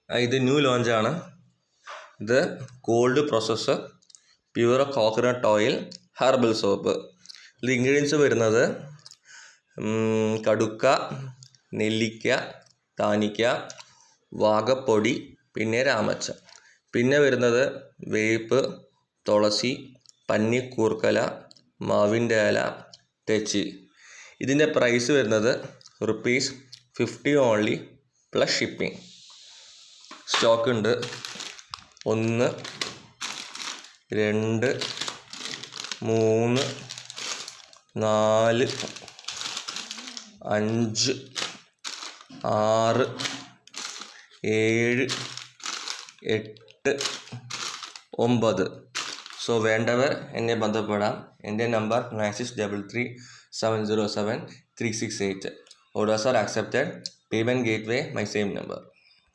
ഇത് ന്യൂ ലോഞ്ചാണ്. ഇത് called process pure coconut oil herbal soap. ഇത് ഇൻഗ്രീഡിയൻസ് വരുന്നത് കടുക്ക, നെല്ലിക്ക, താനിക്ക, വാകപ്പൊടി, പിന്നെ രാമച്ച. പിന്നെ വരുന്നത് വേപ്പ്, തുളസി, പന്നിക്കൂർക്കല, മാവിൻ്റെ ഇല, തെച്ചി. ഇതിൻ്റെ പ്രൈസ് വരുന്നത് ₹50 ഓൺലി പ്ലസ് ഷിപ്പിംഗ്. സ്റ്റോക്ക് ഉണ്ട്. 1, 2, 3, 4, 5, 6, 7, 8, 9. സോ വേണ്ടവർ എന്നെ ബന്ധപ്പെടാം. എൻ്റെ number 9633 707 368. Orders are accepted. Payment gateway my same number.